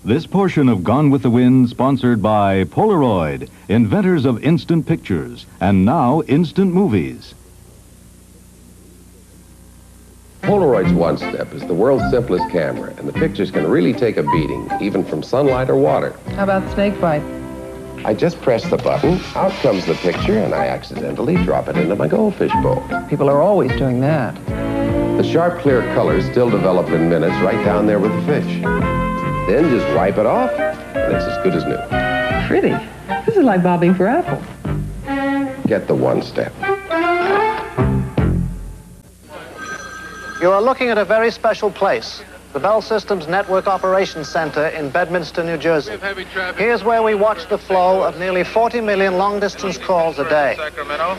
This portion of Gone with the Wind sponsored by Polaroid, inventors of instant pictures, and now instant movies. Polaroid's One Step is the world's simplest camera, and the pictures can really take a beating, even from sunlight or water. How about snake bite? I just press the button, out comes the picture, and I accidentally drop it into my goldfish bowl. People are always doing that. The sharp, clear colors still develop in minutes right down there with the fish. Then just wipe it off, and it's as good as new. Pretty. This is like bobbing for apples. Get the One Step. You are looking at a very special place, the Bell Systems Network Operations Center in Bedminster, New Jersey. Here's where we watch the flow of nearly 40 million long-distance calls a day.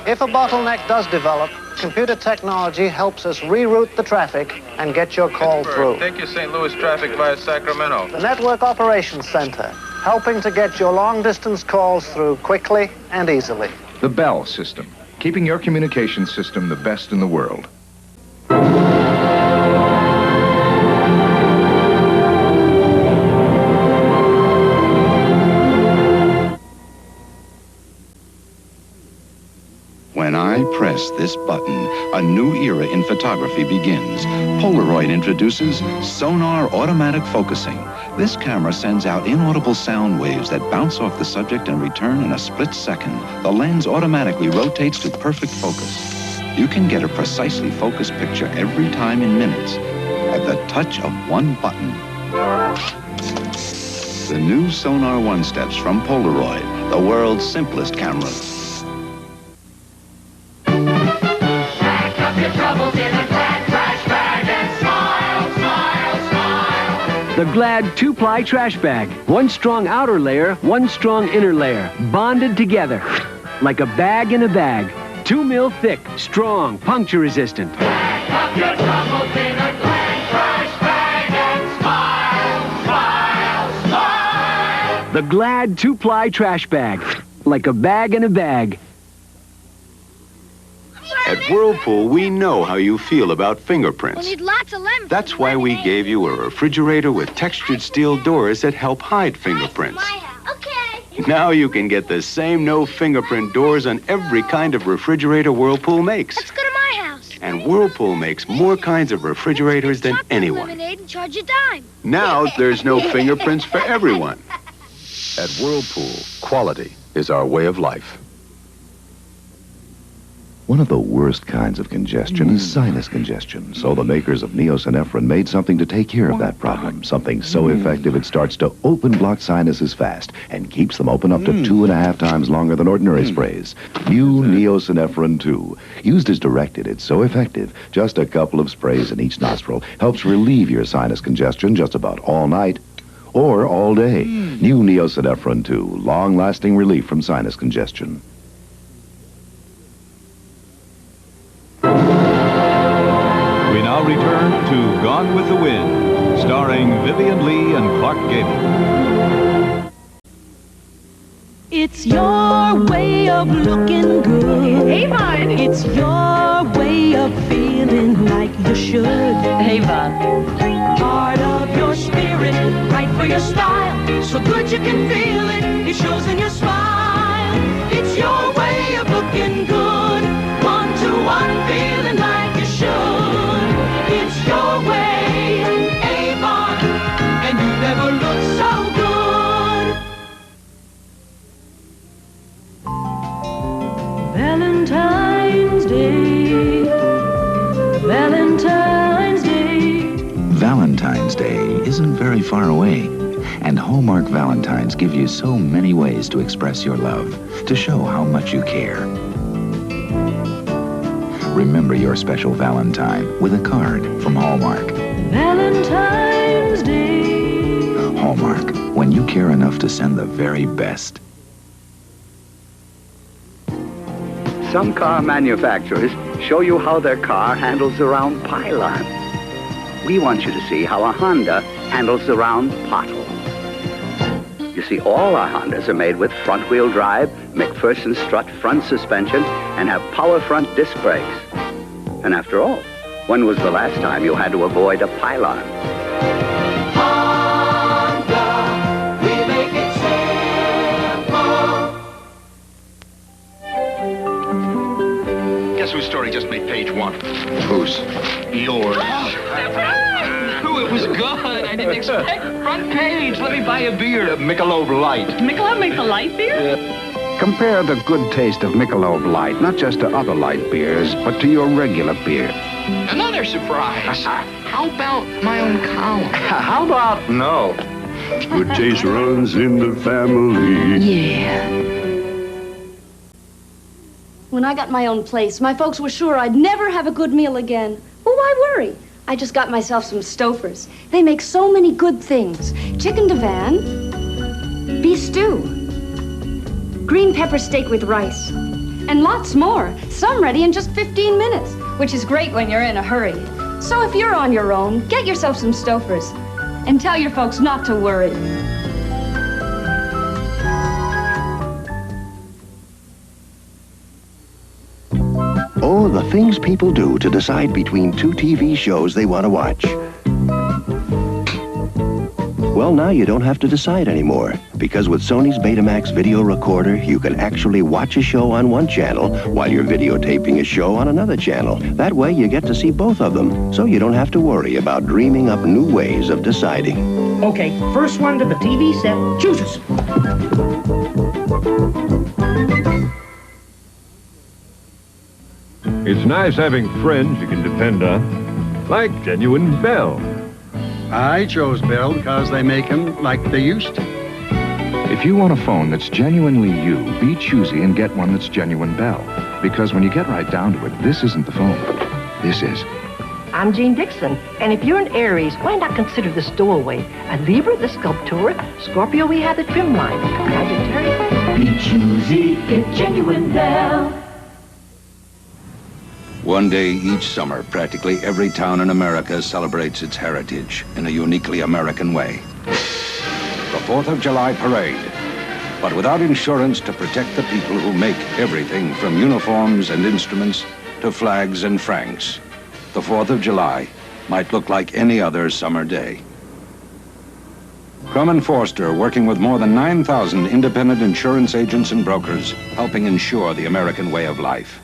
If a bottleneck does develop, computer technology helps us reroute the traffic and get your call through. Take your St. Louis traffic via Sacramento. The Network Operations Center, helping to get your long-distance calls through quickly and easily. The Bell System, keeping your communication system the best in the world. When I press this button, a new era in photography begins. Polaroid introduces Sonar Automatic Focusing. This camera sends out inaudible sound waves that bounce off the subject and return in a split second. The lens automatically rotates to perfect focus. You can get a precisely focused picture every time in minutes at the touch of one button. The new Sonar One Steps from Polaroid, the world's simplest cameras. The Glad 2-ply trash bag. One strong outer layer, one strong inner layer, bonded together. Like a bag in a bag. 2 mil thick, strong, puncture resistant. Pack up your troubles in a Glad trash bag and smile, smile, smile. The Glad 2-ply trash bag. Like a bag in a bag. At Whirlpool, we know how you feel about fingerprints. We'll need lots of lemons. That's why we gave you a refrigerator with textured steel doors that help hide fingerprints. Okay. Now you can get the same no-fingerprint doors on every kind of refrigerator Whirlpool makes. Let's go to my house. And Whirlpool makes more kinds of refrigerators than anyone. Lemonade and charge a dime. Now there's no fingerprints for everyone. At Whirlpool, quality is our way of life. One of the worst kinds of congestion is sinus congestion, so the makers of Synephrine made something to take care of that problem. Something so effective it starts to open blocked sinuses fast and keeps them open up to 2.5 times longer than ordinary sprays. New Synephrine 2. Used as directed, it's so effective. Just a couple of sprays in each nostril helps relieve your sinus congestion just about all night or all day. New Synephrine 2. Long-lasting relief from sinus congestion. We now return to Gone with the Wind, starring Vivian Lee and Clark Gable. It's your way of looking good. AVON. It's your way of feeling like you should. AVON. Part of your spirit, right for your style. So good you can feel it. It shows in your smile. It's your way of looking good. 1-to-1 feeling like you should. It's your way, Avon, and you never look so good. Valentine's Day, Valentine's Day. Valentine's Day isn't very far away, and Hallmark Valentines give you so many ways to express your love, to show how much you care. Remember your special Valentine with a card from Hallmark. Valentine's Day. Hallmark, when you care enough to send the very best. Some car manufacturers show you how their car handles the round pylon. We want you to see how a Honda handles the round pothole. You see, all our Hondas are made with front-wheel drive, McPherson strut front suspension, and have power front disc brakes. And after all, when was the last time you had to avoid a pylon? Honda, was good. I didn't expect front page. Let me buy a beer. Michelob Light. Michelob makes a light beer? Compare the good taste of Michelob Light, not just to other light beers, but to your regular beer. Another surprise. How about my own column? How about no? Good taste runs in the family. Yeah. When I got my own place, my folks were sure I'd never have a good meal again. Well, why worry? I just got myself some Stouffer's. They make so many good things. Chicken Divan, beef stew, green pepper steak with rice, and lots more. Some ready in just 15 minutes, which is great when you're in a hurry. So if you're on your own, get yourself some Stouffer's and tell your folks not to worry. Oh, the things people do to decide between two TV shows they want to watch. Well, now you don't have to decide anymore, because with Sony's Betamax video recorder, you can actually watch a show on one channel while you're videotaping a show on another channel. That way you get to see both of them, so you don't have to worry about dreaming up new ways of deciding. Okay, first one to the TV set chooses. It's nice having friends you can depend on, like genuine Bell. I chose Bell because they make them like they used to. If you want a phone that's genuinely you, be choosy and get one that's genuine Bell. Because when you get right down to it, this isn't the phone. This is. I'm Jean Dixon, and if you're an Aries, why not consider the stowaway? A Libra, the sculptor. Scorpio, we have the trim line. Sagittarius. Be choosy, get genuine Bell. One day each summer, practically every town in America celebrates its heritage in a uniquely American way. The 4th of July parade, but without insurance to protect the people who make everything from uniforms and instruments to flags and francs. The 4th of July might look like any other summer day. Crum & Forster, working with more than 9,000 independent insurance agents and brokers, helping insure the American way of life.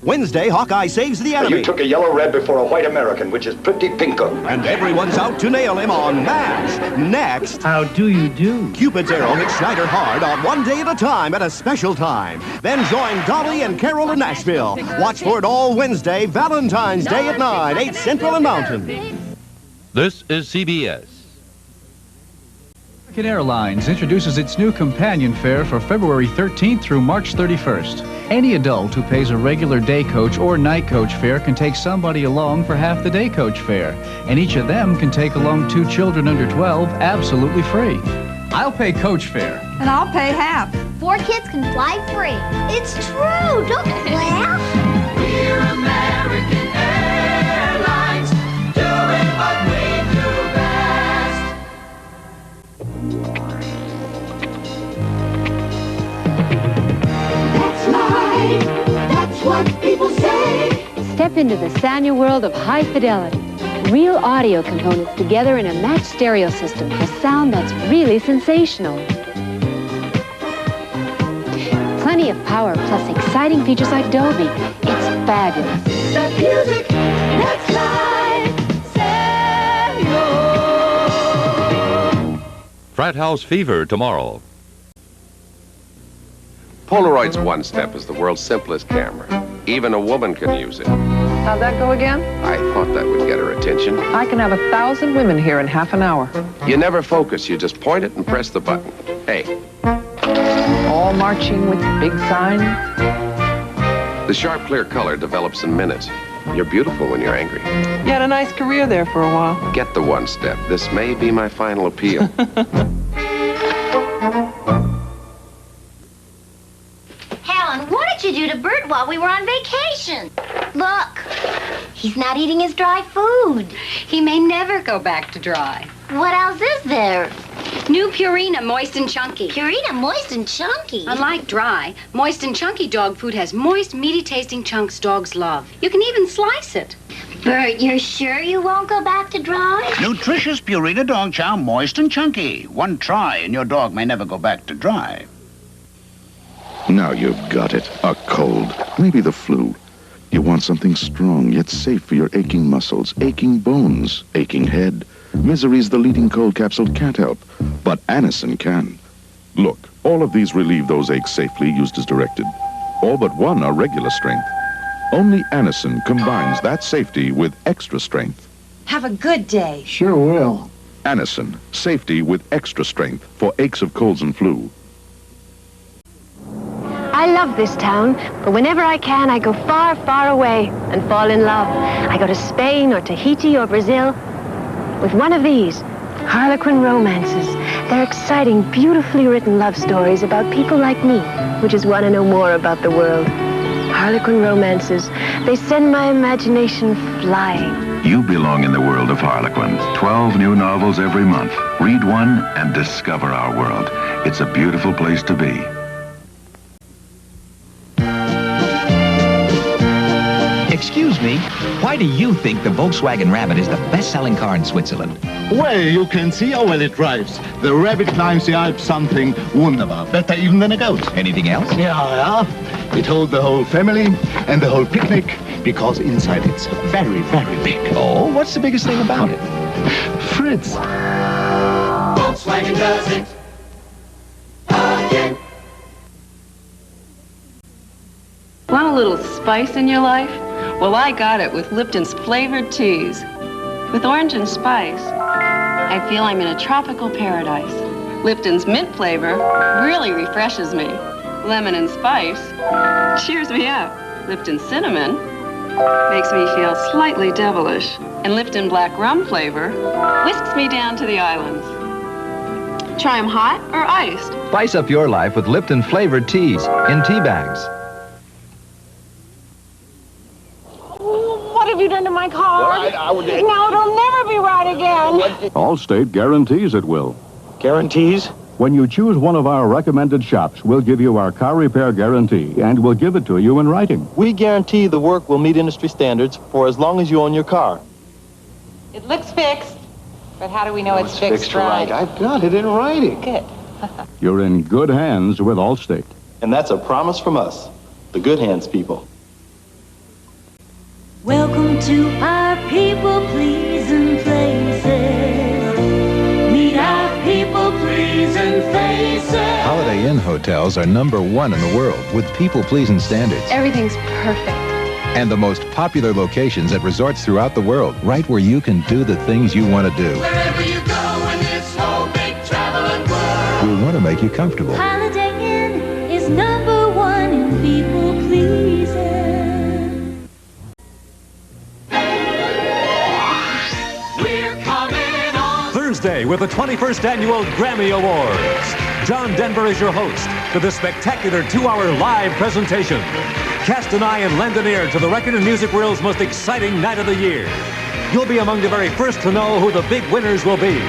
Wednesday, Hawkeye saves the enemy. You took a yellow red before a white American, which is pretty pinko. And everyone's out to nail him on MASH. Next, how do you do? Cupid's arrow hits Schneider hard on One Day at a Time at a special time. Then join Dolly and Carol in Nashville. Watch for it all Wednesday, Valentine's Day at 9, 8 Central and Mountain. This is CBS. American Airlines introduces its new companion fare for February 13th through March 31st. Any adult who pays a regular day coach or night coach fare can take somebody along for half the day coach fare. And each of them can take along 2 children under 12 absolutely free. I'll pay coach fare. And I'll pay half. 4 kids can fly free. It's true. Don't laugh. We're American Airlines, doing what we do best. That's life. That's what people say. Step into the Sanya world of high fidelity. Real audio components together in a matched stereo system for sound that's really sensational. Plenty of power plus exciting features like Dolby. It's fabulous. That music, that's life. Sanya. Frat House Fever tomorrow. Polaroid's One Step is the world's simplest camera. Even a woman can use it. How'd that go again? I thought that would get her attention. I can have 1,000 women here in half an hour. You never focus. You just point it and press the button. Hey. All marching with big signs. The sharp, clear color develops in minutes. You're beautiful when you're angry. You had a nice career there for a while. Get the One Step. This may be my final appeal. Helen, what did you do to Bert while we were on vacation? Look, he's not eating his dry food. He may never go back to dry. What else is there? New Purina, moist and chunky. Purina, moist and chunky? Unlike dry, moist and chunky dog food has moist, meaty-tasting chunks dogs love. You can even slice it. Bert, you're sure you won't go back to dry? Nutritious Purina dog chow, moist and chunky. One try and your dog may never go back to dry. Now you've got it. A cold. Maybe the flu. You want something strong, yet safe for your aching muscles, aching bones, aching head. Misery's the leading cold capsule can't help, but Anacin can. Look, all of these relieve those aches safely, used as directed. All but one are regular strength. Only Anacin combines that safety with extra strength. Have a good day. Sure will. Anacin, safety with extra strength for aches of colds and flu. I love this town, but whenever I can, I go far, far away and fall in love. I go to Spain or Tahiti or Brazil with one of these, Harlequin romances. They're exciting, beautifully written love stories about people like me who just want to know more about the world. Harlequin romances, they send my imagination flying. You belong in the world of Harlequin. 12 new novels every month. Read one and discover our world. It's a beautiful place to be. Excuse me, why do you think the Volkswagen Rabbit is the best-selling car in Switzerland? Well, you can see how well it drives. The Rabbit climbs the Alps something wonderful. Better even than a goat. Anything else? Yeah. It holds the whole family and the whole picnic because inside it's very, very big. Oh, what's the biggest thing about it? Fritz. Volkswagen does it again. Want a little spice in your life? Well, I got it with Lipton's flavored teas. With orange and spice, I feel I'm in a tropical paradise. Lipton's mint flavor really refreshes me. Lemon and spice cheers me up. Lipton cinnamon makes me feel slightly devilish. And Lipton black rum flavor whisks me down to the islands. Try 'em hot or iced. Spice up your life with Lipton flavored teas in tea bags. What have you done to my car? Now it'll never be right again. Allstate guarantees it will. Guarantees? When you choose one of our recommended shops, we'll give you our car repair guarantee, and we'll give it to you in writing. We guarantee the work will meet industry standards for as long as you own your car. It looks fixed, but how do we know it's fixed right? I've got it in writing. Good. You're in good hands with Allstate. And that's a promise from us, the Good Hands people. Welcome to our people-pleasing places. Meet our people-pleasing faces. Holiday Inn hotels are #1 in the world with people-pleasing standards. Everything's perfect. And the most popular locations at resorts throughout the world, right where you can do the things you want to do. Wherever you go in this whole big traveling world. We want to make you comfortable. Holiday Inn is #1 in people-pleasing. Thursday with the 21st Annual Grammy Awards. John Denver is your host for this spectacular 2-hour live presentation. Cast an eye and lend an ear to the record and music world's most exciting night of the year. You'll be among the very first to know who the big winners will be.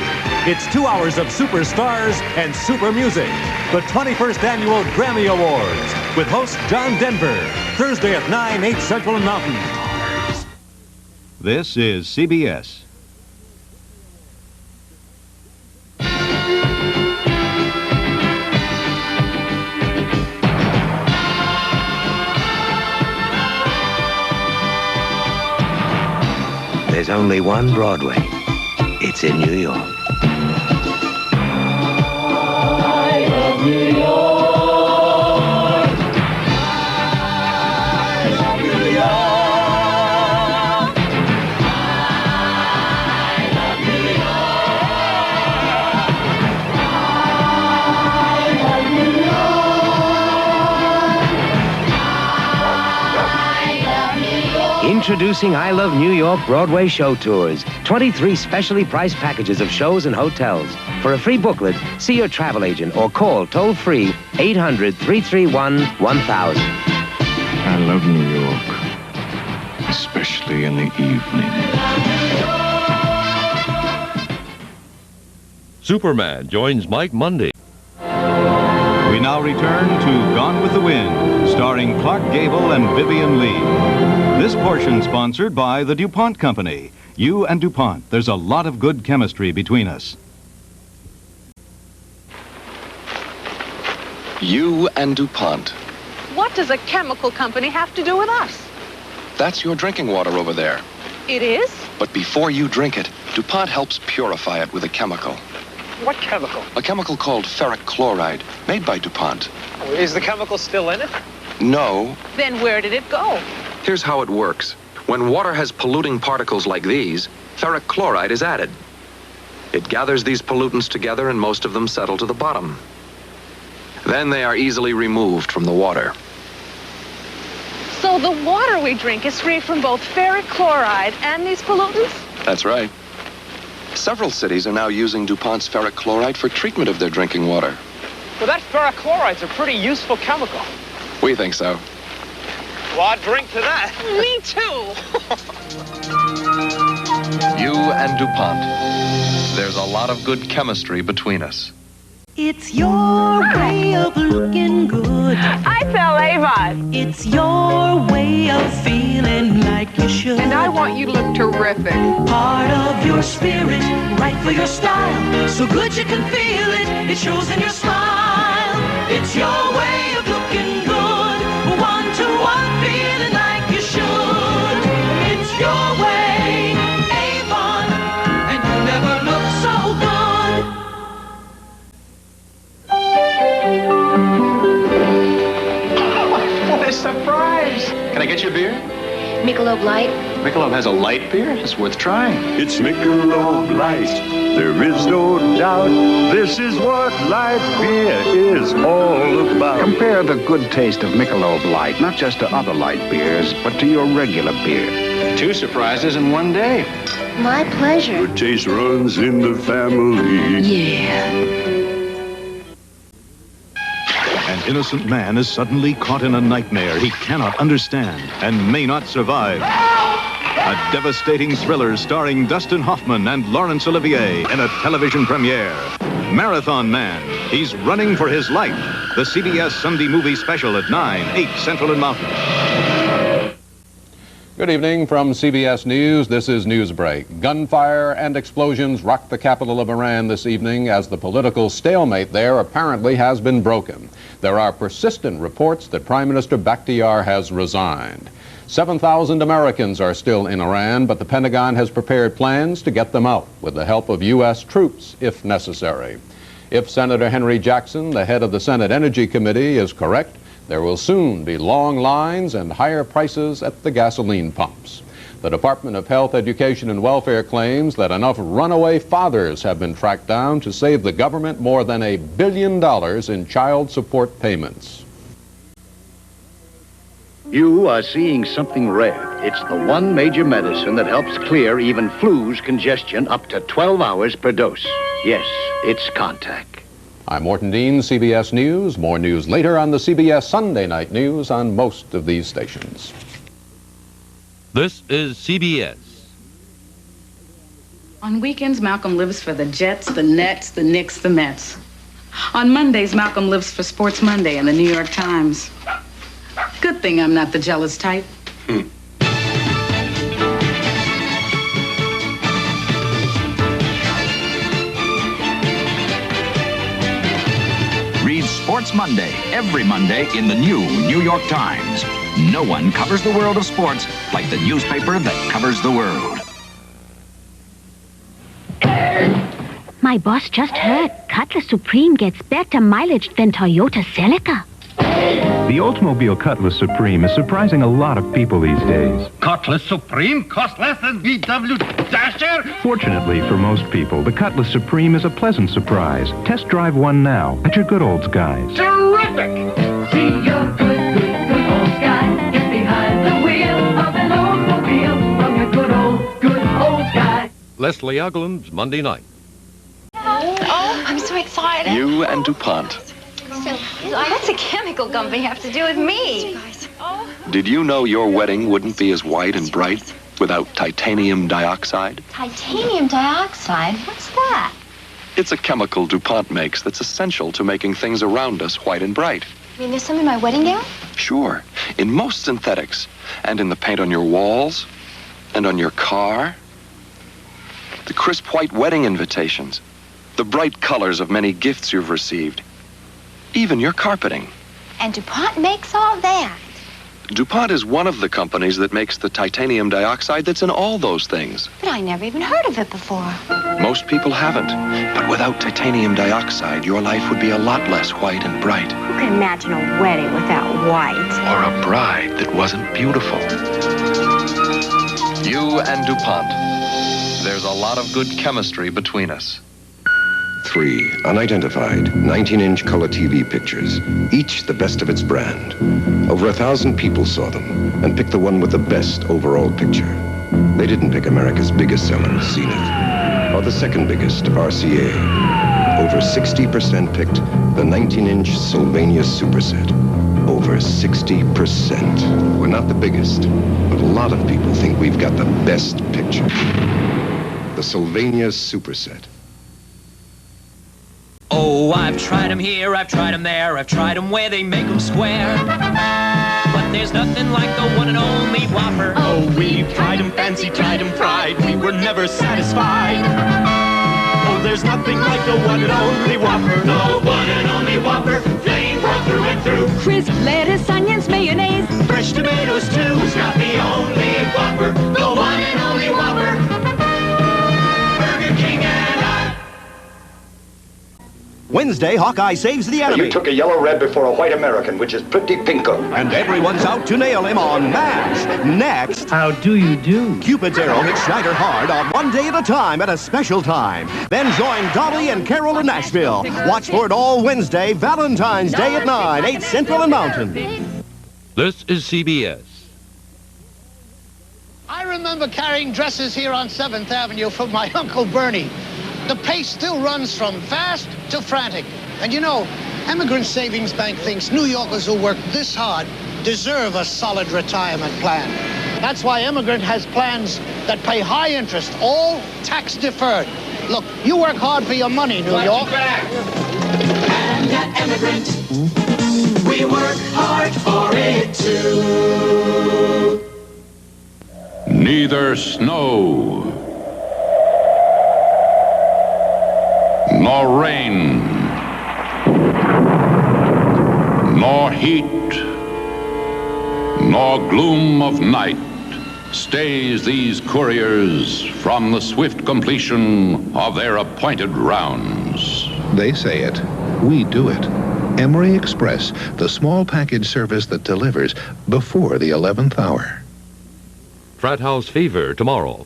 It's 2 hours of superstars and super music. The 21st Annual Grammy Awards with host John Denver. Thursday at 9, 8 Central and Mountain. This is CBS. There's only one Broadway. It's in New York. I love New York. I love New York. I love New York. I love New York. Introducing I Love New York Broadway Show Tours. 23 specially priced packages of shows and hotels. For a free booklet, see your travel agent or call toll-free 800-331-1000. I love New York, especially in the evening. Superman joins Mike Monday. We now return to Gone with the Wind, starring Clark Gable and Vivian Lee. This portion sponsored by the DuPont Company. You and DuPont, there's a lot of good chemistry between us. You and DuPont. What does a chemical company have to do with us? That's your drinking water over there. It is? But before you drink it, DuPont helps purify it with a chemical. What chemical? A chemical called ferric chloride, made by DuPont. Is the chemical still in it? No. Then where did it go? Here's how it works. When water has polluting particles like these, ferric chloride is added. It gathers these pollutants together and most of them settle to the bottom. Then they are easily removed from the water. So the water we drink is free from both ferric chloride and these pollutants? That's right. Several cities are now using DuPont's ferric chloride for treatment of their drinking water. Well, that ferric chloride's a pretty useful chemical. We think so. Well, I'd drink to that. Me too. You and DuPont. There's a lot of good chemistry between us. It's your way of looking good. I sell AVON. It's your way of feeling like you should. And I want you to look terrific. Part of your spirit, right for your style. So good you can feel it. It shows in your smile. It's your way of looking good. One-to-one feeling like you should. It's your way, AVON. And you never look so good. What a surprise! Can I get you a beer? Michelob Light. Michelob has a light beer? It's worth trying. It's Michelob Light. There is no doubt this is what light beer is all about. Compare the good taste of Michelob Light, not just to other light beers, but to your regular beer. 2 surprises in one day. My pleasure. Good taste runs in the family. Yeah. An innocent man is suddenly caught in a nightmare he cannot understand and may not survive. A devastating thriller starring Dustin Hoffman and Laurence Olivier in a television premiere. Marathon Man. He's running for his life. The CBS Sunday Movie Special at 9, 8 Central and Mountain. Good evening from CBS News. This is Newsbreak. Gunfire and explosions rocked the capital of Iran this evening as the political stalemate there apparently has been broken. There are persistent reports that Prime Minister Bakhtiar has resigned. 7,000 Americans are still in Iran, but the Pentagon has prepared plans to get them out with the help of U.S. troops if necessary. If Senator Henry Jackson, the head of the Senate Energy Committee, is correct, there will soon be long lines and higher prices at the gasoline pumps. The Department of Health, Education, and Welfare claims that enough runaway fathers have been tracked down to save the government more than $1 billion in child support payments. You are seeing something rare. It's the one major medicine that helps clear even flu's congestion up to 12 hours per dose. Yes, it's Contact. I'm Morton Dean, CBS News. More news later on the CBS Sunday Night News on most of these stations. This is CBS. On weekends, Malcolm lives for the Jets, the Nets, the Knicks, the Mets. On Mondays, Malcolm lives for Sports Monday and the New York Times. Good thing I'm not the jealous type. Read Sports Monday every Monday in the new New York Times. No one covers the world of sports like the newspaper that covers the world. My boss just heard Cutlass Supreme gets better mileage than Toyota Celica. The Oldsmobile Cutlass Supreme is surprising a lot of people these days. Cutlass Supreme costs less than VW Dasher? Fortunately for most people, the Cutlass Supreme is a pleasant surprise. Test drive one now at your Good Olds guys. Terrific! See your good Olds guy. Get behind the wheel of an Oldsmobile from your good Olds guy. Leslie Uggland's Monday Night. Oh, I'm so excited. You and DuPont. What's a chemical company have to do with me? Did you know your wedding wouldn't be as white and bright without titanium dioxide? Titanium dioxide? What's that? It's a chemical DuPont makes that's essential to making things around us white and bright. You mean there's some in my wedding gown? Sure. In most synthetics, and in the paint on your walls, and on your car. The crisp white wedding invitations, the bright colors of many gifts you've received, even your carpeting. And DuPont makes all that? DuPont is one of the companies that makes the titanium dioxide that's in all those things. But I never even heard of it before. Most people haven't. But without titanium dioxide, your life would be a lot less white and bright. Who can imagine a wedding without white? Or a bride that wasn't beautiful. You and DuPont. There's a lot of good chemistry between us. 3 unidentified 19-inch color TV pictures, each the best of its brand. Over 1,000 people saw them and picked the one with the best overall picture. They didn't pick America's biggest seller, Zenith, or the second biggest, RCA. Over 60% picked the 19-inch Sylvania Superset. Over 60%. We're not the biggest, but a lot of people think we've got the best picture. The Sylvania Superset. Oh, I've tried them here, I've tried them there, I've tried them where they make them square. But there's nothing like the one and only Whopper. Oh, we've tried them fancy, tried them fried, we were never satisfied. Oh, there's nothing like the one and only Whopper. The one and only Whopper, flame broiled through and through. Crisp lettuce, onions, mayonnaise, fresh tomatoes too. It's not the only Whopper, the one and only Whopper. Burger King and I. Wednesday, Hawkeye saves the enemy. You took a yellow-red before a white American, which is pretty pinko. And everyone's out to nail him on MASH. Next, how do you do? Cupid's arrow hits Schneider hard on One Day at a Time at a special time. Then join Dolly and Carol in Nashville. Watch for it all Wednesday, Valentine's Day at 9, 8 Central and Mountain. This is CBS. I remember carrying dresses here on 7th Avenue for my Uncle Bernie. The pace still runs from fast to frantic. And you know, Emigrant Savings Bank thinks New Yorkers who work this hard deserve a solid retirement plan. That's why Emigrant has plans that pay high interest, all tax deferred. Look, you work hard for your money, New York. And at Emigrant, we work hard for it too. Neither snow nor rain, nor heat, nor gloom of night stays these couriers from the swift completion of their appointed rounds. They say it, we do it. Emery Express, the small package service that delivers before the 11th hour. Frat House Fever tomorrow.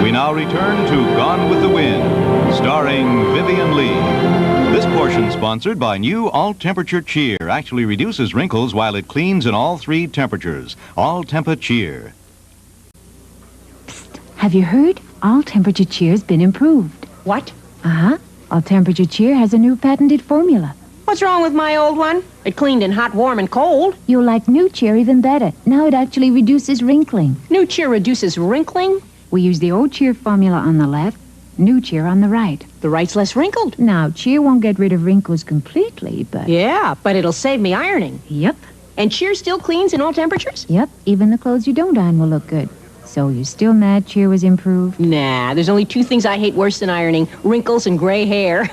We now return to Gone with the Wind, starring Vivian Lee. This portion sponsored by new All-Temperature Cheer. Actually reduces wrinkles while it cleans in all 3 temperatures. All-Tempa Cheer. Psst. Have you heard? All-Temperature Cheer's been improved. What? Uh-huh. All-Temperature Cheer has a new patented formula. What's wrong with my old one? It cleaned in hot, warm, and cold. You'll like New Cheer even better. Now it actually reduces wrinkling. New Cheer reduces wrinkling? We use the old Cheer formula on the left, New Cheer on the right. The right's less wrinkled. Now, Cheer won't get rid of wrinkles completely, but... Yeah, but it'll save me ironing. Yep. And Cheer still cleans in all temperatures? Yep, even the clothes you don't iron will look good. So you're still mad Cheer was improved? Nah, there's only 2 things I hate worse than ironing, wrinkles and gray hair.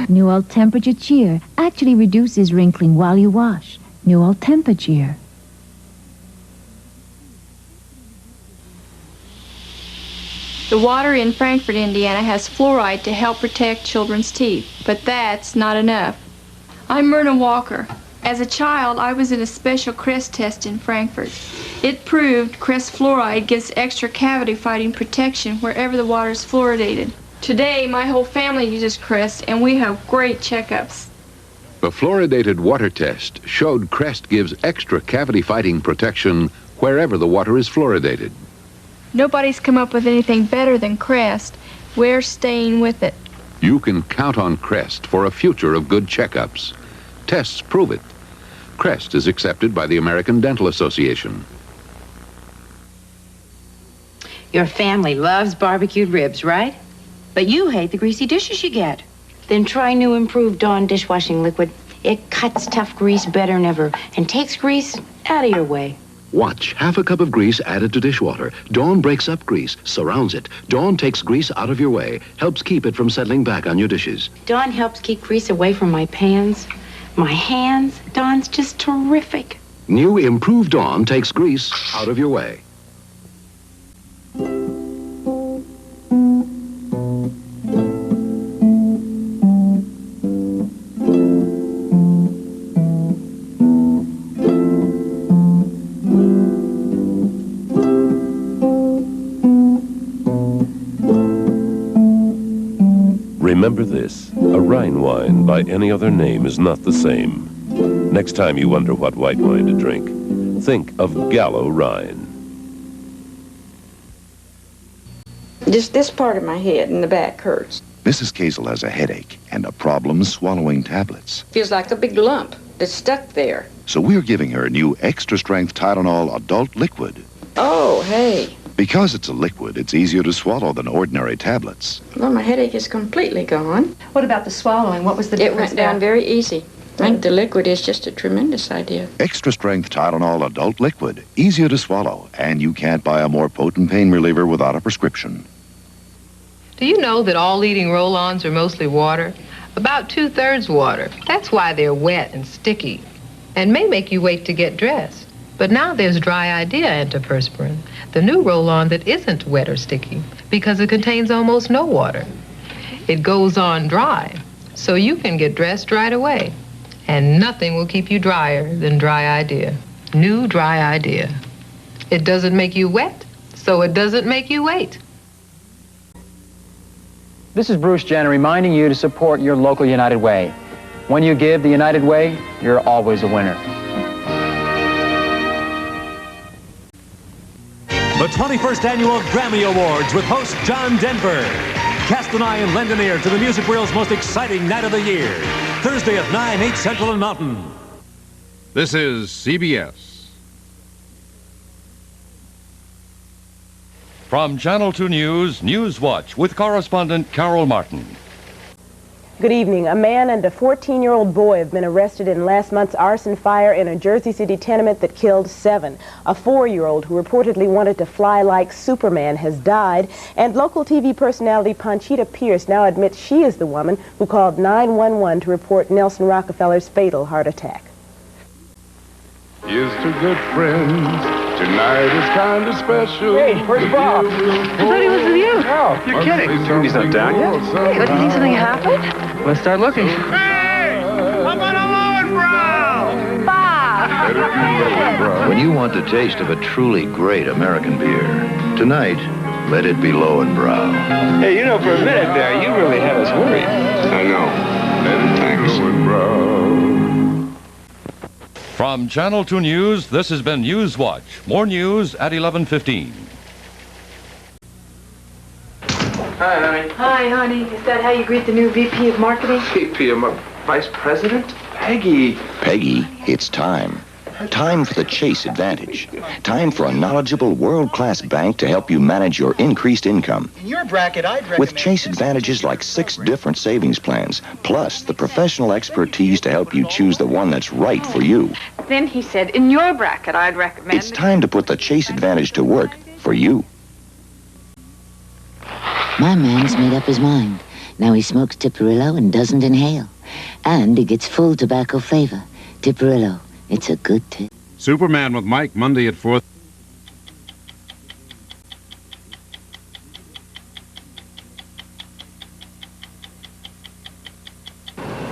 New All-Temperature Cheer actually reduces wrinkling while you wash. New All-Tempa Cheer. The water in Frankfort, Indiana has fluoride to help protect children's teeth, but that's not enough. I'm Myrna Walker. As a child, I was in a special Crest test in Frankfort. It proved Crest fluoride gives extra cavity-fighting protection wherever the water is fluoridated. Today, my whole family uses Crest, and we have great checkups. The fluoridated water test showed Crest gives extra cavity-fighting protection wherever the water is fluoridated. Nobody's come up with anything better than Crest. We're staying with it. You can count on Crest for a future of good checkups. Tests prove it. Crest is accepted by the American Dental Association. Your family loves barbecued ribs, right? But you hate the greasy dishes you get. Then try new improved Dawn dishwashing liquid. It cuts tough grease better than ever and takes grease out of your way. Watch. Half a cup of grease added to dishwater. Dawn breaks up grease, surrounds it. Dawn takes grease out of your way, helps keep it from settling back on your dishes. Dawn helps keep grease away from my pans, My hands, Dawn's just terrific. New improved Dawn takes grease out of your way. Remember this, a Rhine wine by any other name is not the same. Next time you wonder what white wine to drink, think of Gallo Rhine. Just this part of my head and the back hurts. Mrs. Kazel has a headache and a problem swallowing tablets. Feels like a big lump that's stuck there. So we're giving her a new extra-strength Tylenol adult liquid. Oh, hey. Because it's a liquid, it's easier to swallow than ordinary tablets. Well, my headache is completely gone. What about the swallowing? What was the difference? It went down very easy. I think the liquid is just a tremendous idea. Extra-strength Tylenol adult liquid, easier to swallow, and you can't buy a more potent pain reliever without a prescription. Do you know that all leading roll-ons are mostly water? About 2/3 water. That's why they're wet and sticky and may make you wait to get dressed. But now there's Dry Idea antiperspirant, the new roll-on that isn't wet or sticky because it contains almost no water. It goes on dry, so you can get dressed right away. And nothing will keep you drier than Dry Idea. New Dry Idea. It doesn't make you wet, so it doesn't make you wait. This is Bruce Jenner reminding you to support your local United Way. When you give the United Way, you're always a winner. The 21st Annual Grammy Awards with host John Denver. Cast an eye and lend an ear to the music world's most exciting night of the year. Thursday at 9, 8 Central and Mountain. This is CBS. From Channel 2 News, News Watch with correspondent Carol Martin. Good evening. A man and a 14-year-old boy have been arrested in last month's arson fire in a Jersey City tenement that killed 7. A 4-year-old who reportedly wanted to fly like Superman has died, and local TV personality Panchita Pierce now admits she is the woman who called 911 to report Nelson Rockefeller's fatal heart attack. Here's to good friends. Tonight is kind of special. Hey, where's Bob? I thought he was with you. No, you're kidding. He's not down yet. Hey, what, do you think something happened? Let's start looking. Hey! I'm on a low brow! Bob! When you want the taste of a truly great American beer, tonight, let it be Lowenbrow. Hey, you know, for a minute there, you really had us worried. I know. Thanks. From Channel 2 News, this has been News Watch. More news at 11:15. Hi, honey. Hi, honey. Is that how you greet the new VP of Marketing? VP of Vice President? Peggy. Peggy, it's time. Time for the Chase Advantage. Time for a knowledgeable world-class bank to help you manage your increased income. In your bracket, I'd recommend... With Chase Advantages like 6 different savings plans, plus the professional expertise to help you choose the one that's right for you. Then he said, in your bracket, I'd recommend... It's time to put the Chase Advantage to work for you. My man's made up his mind. Now he smokes Tiparillo and doesn't inhale. And he gets full tobacco flavor. Tiparillo. It's a good tip. Superman with Mike, Monday at 4.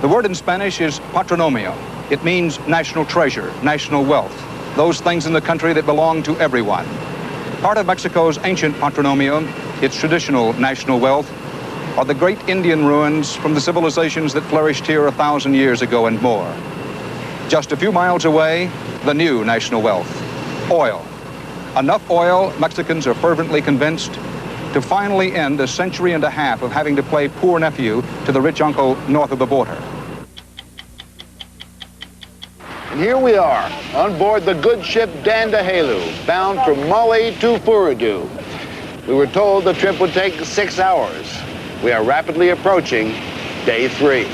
The word in Spanish is patrimonio. It means national treasure, national wealth, those things in the country that belong to everyone. Part of Mexico's ancient patrimonio, its traditional national wealth, are the great Indian ruins from the civilizations that flourished here 1,000 years ago and more. Just a few miles away, the new national wealth, oil. Enough oil, Mexicans are fervently convinced, to finally end a century and a half of having to play poor nephew to the rich uncle north of the border. And here we are, on board the good ship Dandahelu, bound from Mali to Furadu. We were told the trip would take 6 hours. We are rapidly approaching day 3.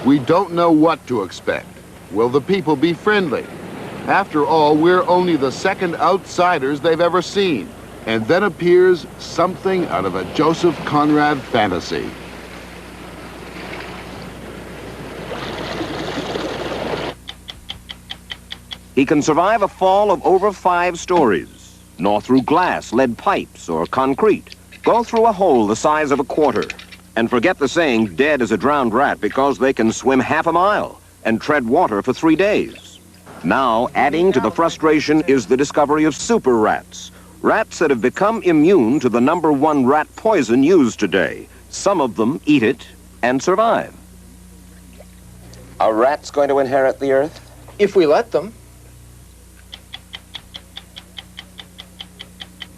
We don't know what to expect. Will the people be friendly? After all, we're only the second outsiders they've ever seen. And then appears something out of a Joseph Conrad fantasy. he can survive a fall of over 5 stories, nor through glass, lead pipes, or concrete. Go through a hole the size of a quarter. And forget the saying, dead as a drowned rat, because they can swim half a mile and tread water for 3 days. Now, adding to the frustration is the discovery of super rats. Rats that have become immune to the #1 rat poison used today. Some of them eat it and survive. Are rats going to inherit the Earth? If we let them.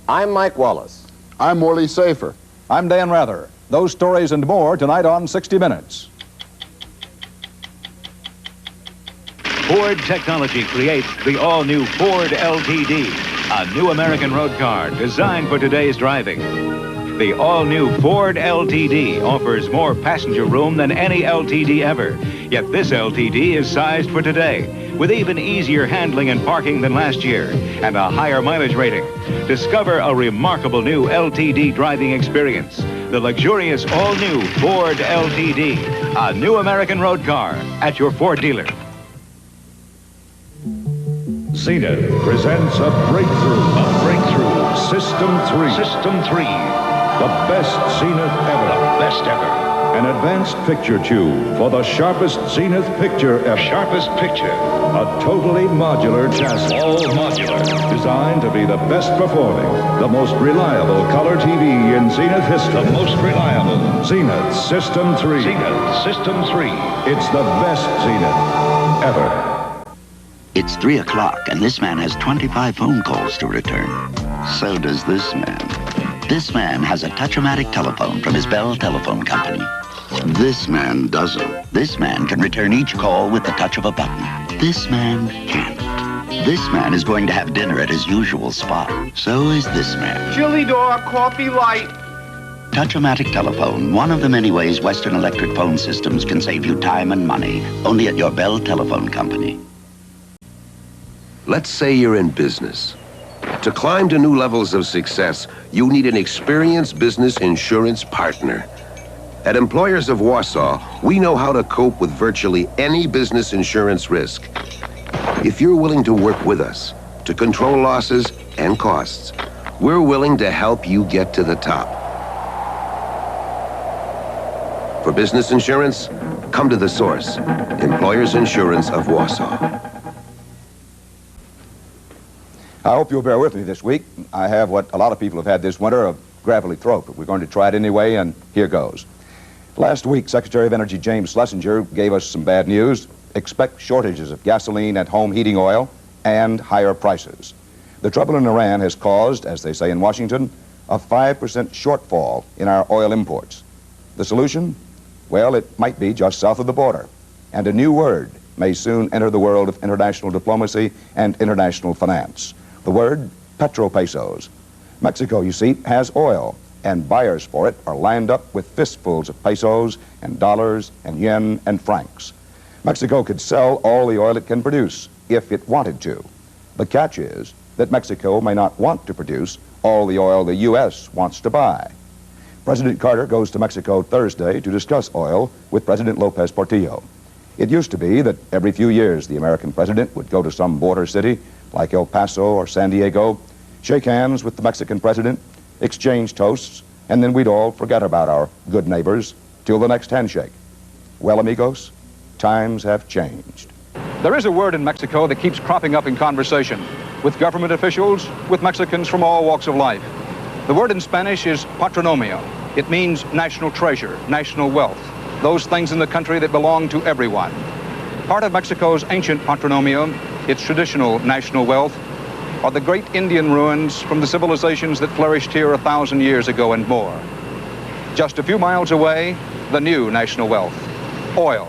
I'm Mike Wallace. I'm Morley Safer. I'm Dan Rather. Those stories and more tonight on 60 Minutes. Ford Technology creates the all-new Ford LTD, a new American road car designed for today's driving. The all-new Ford LTD offers more passenger room than any LTD ever. Yet this LTD is sized for today, with even easier handling and parking than last year, and a higher mileage rating. Discover a remarkable new LTD driving experience. The luxurious all-new Ford LTD, a new American road car at your Ford dealer. Zenith presents a breakthrough. System 3. System 3. The best Zenith ever. The best ever. An advanced picture tube for the sharpest Zenith picture ever. Sharpest picture. A totally modular chassis. All modular. Designed to be the best performing, the most reliable color TV in Zenith history. The most reliable. Zenith System 3. Zenith System 3. It's the best Zenith ever. It's 3 o'clock, and this man has 25 phone calls to return. So does this man. This man has a touch-o-matic telephone from his Bell Telephone Company. This man doesn't. This man can return each call with the touch of a button. This man can't. This man is going to have dinner at his usual spot. So is this man. Chili dog, coffee light. Touch-o-matic telephone, one of the many ways Western Electric phone systems can save you time and money, only at your Bell Telephone Company. Let's say you're in business. To climb to new levels of success, you need an experienced business insurance partner. At Employers of Wausau, we know how to cope with virtually any business insurance risk. If you're willing to work with us to control losses and costs, we're willing to help you get to the top. For business insurance, come to the source, Employers Insurance of Wausau. I hope you'll bear with me this week. I have what a lot of people have had this winter, a gravelly throat, but we're going to try it anyway, and here goes. Last week, Secretary of Energy James Schlesinger gave us some bad news. Expect shortages of gasoline and home heating oil and higher prices. The trouble in Iran has caused, as they say in Washington, a 5% shortfall in our oil imports. The solution? Well, it might be just south of the border, and a new word may soon enter the world of international diplomacy and international finance. The word, petropesos. Mexico, you see, has oil, and buyers for it are lined up with fistfuls of pesos and dollars and yen and francs. Mexico could sell all the oil it can produce if it wanted to. The catch is that Mexico may not want to produce all the oil the U.S. wants to buy. President Carter goes to Mexico Thursday to discuss oil with President Lopez Portillo. It used to be that every few years the American president would go to some border city like El Paso or San Diego, shake hands with the Mexican president, exchange toasts, and then we'd all forget about our good neighbors till the next handshake. Well, amigos, times have changed. There is a word in Mexico that keeps cropping up in conversation with government officials, with Mexicans from all walks of life. The word in Spanish is patrimonio. It means national treasure, national wealth, those things in the country that belong to everyone. Part of Mexico's ancient patrimonio, its traditional national wealth, are the great Indian ruins from the civilizations that flourished here 1,000 years ago and more. Just a few miles away, the new national wealth, oil.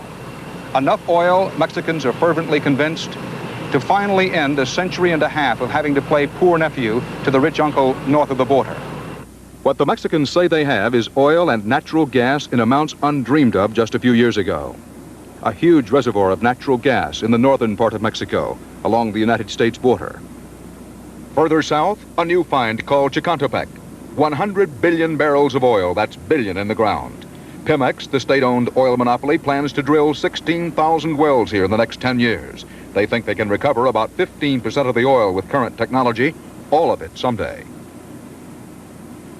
Enough oil, Mexicans are fervently convinced, to finally end a century and a half of having to play poor nephew to the rich uncle north of the border. What the Mexicans say they have is oil and natural gas in amounts undreamed of just a few years ago. A huge reservoir of natural gas in the northern part of Mexico, along the United States border. Further south, a new find called Chicantepec. 100 billion barrels of oil, that's billion in the ground. Pemex, the state-owned oil monopoly, plans to drill 16,000 wells here in the next 10 years. They think they can recover about 15% of the oil with current technology, all of it someday.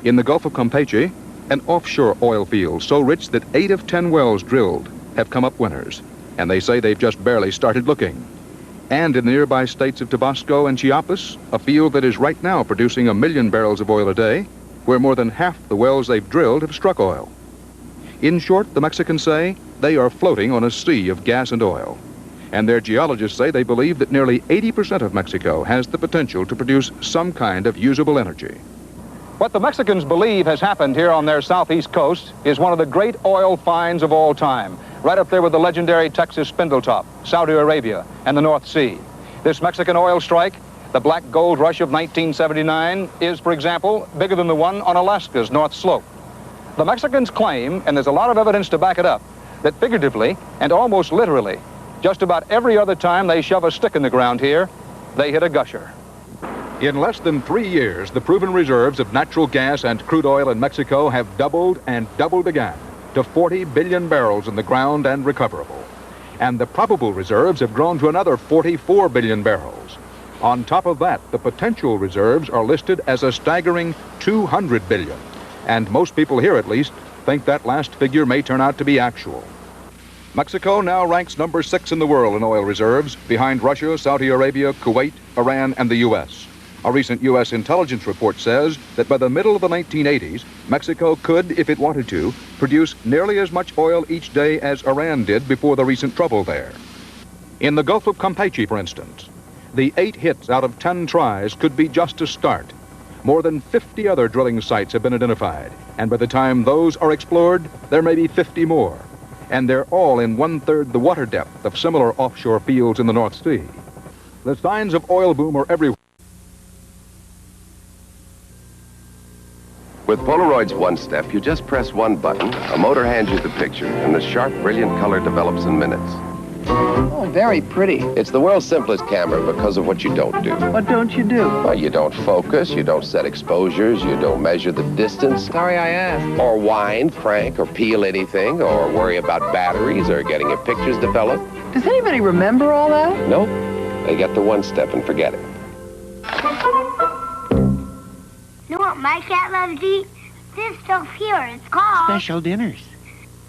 In the Gulf of Campeche, an offshore oil field so rich that 8 of 10 wells drilled have come up winners, and they say they've just barely started looking. And in the nearby states of Tabasco and Chiapas, a field that is right now producing 1 million barrels of oil a day, where more than half the wells they've drilled have struck oil. In short, the Mexicans say they are floating on a sea of gas and oil. And their geologists say they believe that nearly 80% of Mexico has the potential to produce some kind of usable energy. What the Mexicans believe has happened here on their southeast coast is one of the great oil finds of all time, right up there with the legendary Texas Spindletop, Saudi Arabia, and the North Sea. This Mexican oil strike, the Black Gold Rush of 1979, is, for example, bigger than the one on Alaska's North Slope. The Mexicans claim, and there's a lot of evidence to back it up, that figuratively and almost literally, just about every other time they shove a stick in the ground here, they hit a gusher. In less than 3 years, the proven reserves of natural gas and crude oil in Mexico have doubled and doubled again to 40 billion barrels in the ground and recoverable. And the probable reserves have grown to another 44 billion barrels. On top of that, the potential reserves are listed as a staggering 200 billion. And most people here, at least, think that last figure may turn out to be actual. Mexico now ranks number 6 in the world in oil reserves, behind Russia, Saudi Arabia, Kuwait, Iran, and the U.S. A recent U.S. intelligence report says that by the middle of the 1980s, Mexico could, if it wanted to, produce nearly as much oil each day as Iran did before the recent trouble there. In the Gulf of Campeche, for instance, the 8 hits out of 10 tries could be just a start. More than 50 other drilling sites have been identified, and by the time those are explored, there may be 50 more. And they're all in 1/3 the water depth of similar offshore fields in the North Sea. The signs of oil boom are everywhere. With Polaroid's One Step, you just press one button, a motor hands you the picture, and the sharp, brilliant color develops in minutes. Oh, very pretty. It's the world's simplest camera because of what you don't do. What don't you do? Well, you don't focus, you don't set exposures, you don't measure the distance. Sorry I asked. Or wind, crank, or peel anything, or worry about batteries, or getting your pictures developed. Does anybody remember all that? Nope. They get the One Step and forget it. You know what my cat loves to eat? This stuff here. It's called... Special dinners.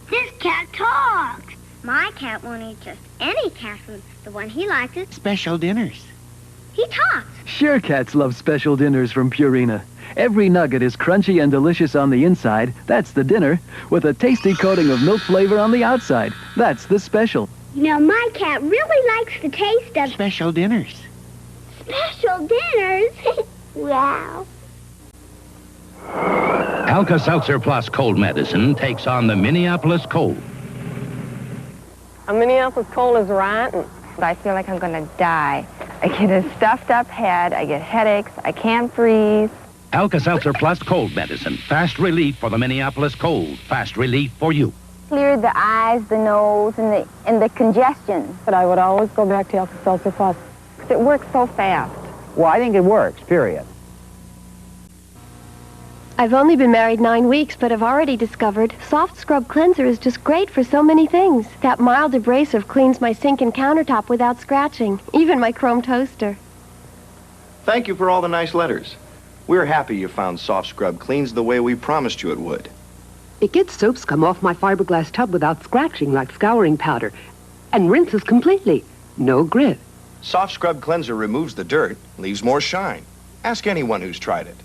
This cat talks. My cat won't eat just any cat food. The one he likes is... Special dinners. He talks. Sure, cats love special dinners from Purina. Every nugget is crunchy and delicious on the inside. That's the dinner. With a tasty coating of milk flavor on the outside. That's the special. You know, my cat really likes the taste of... Special dinners. Special dinners? Wow. Alka-Seltzer Plus cold medicine takes on the Minneapolis cold. A Minneapolis cold is right. I feel like I'm going to die. I get a stuffed up head, I get headaches, I can't breathe. Alka-Seltzer Plus cold medicine. Fast relief for the Minneapolis cold. Fast relief for you. Cleared the eyes, the nose, and the congestion. But I would always go back to Alka-Seltzer Plus. Because it works so fast. Well, I think it works, period. I've only been married 9 weeks, but I've already discovered Soft Scrub Cleanser is just great for so many things. That mild abrasive cleans my sink and countertop without scratching, even my chrome toaster. Thank you for all the nice letters. We're happy you found Soft Scrub cleans the way we promised you it would. It gets soaps come off my fiberglass tub without scratching like scouring powder, and rinses completely. No grit. Soft Scrub Cleanser removes the dirt, leaves more shine. Ask anyone who's tried it.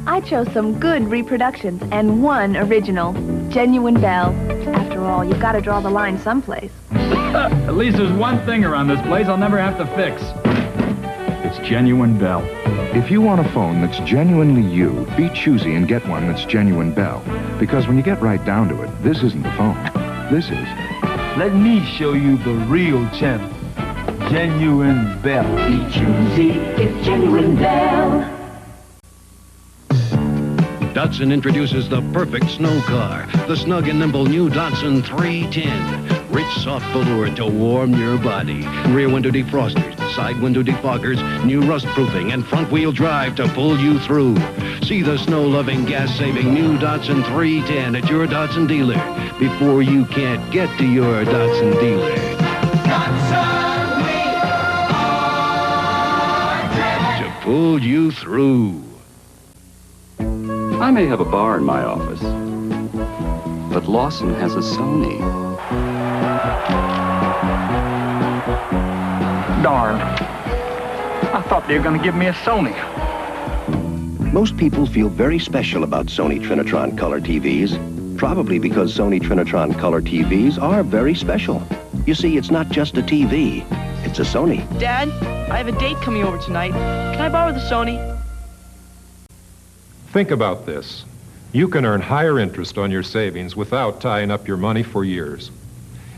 I chose some good reproductions and one original, Genuine Belle. After all, you've got to draw the line someplace. At least there's one thing around this place I'll never have to fix. It's Genuine Belle. If you want a phone that's genuinely you, be choosy and get one that's Genuine Belle. Because when you get right down to it, this isn't the phone. This is. Let me show you the real champ. Genuine Belle. Be choosy, it's Genuine Belle. Datsun introduces the perfect snow car, the snug and nimble new Datsun 310. Rich, soft velour to warm your body. Rear window defrosters, side window defoggers, new rust-proofing, and front-wheel drive to pull you through. See the snow-loving, gas-saving new Datsun 310 at your Datsun dealer before you can't get to your Datsun dealer. concerned, we are driven to pull you through. I may have a bar in my office, but Lawson has a Sony. Darn. I thought they were going to give me a Sony. Most people feel very special about Sony Trinitron Color TVs, probably because Sony Trinitron Color TVs are very special. You see, it's not just a TV, it's a Sony. Dad, I have a date coming over tonight. Can I borrow the Sony? Think about this. You can earn higher interest on your savings without tying up your money for years.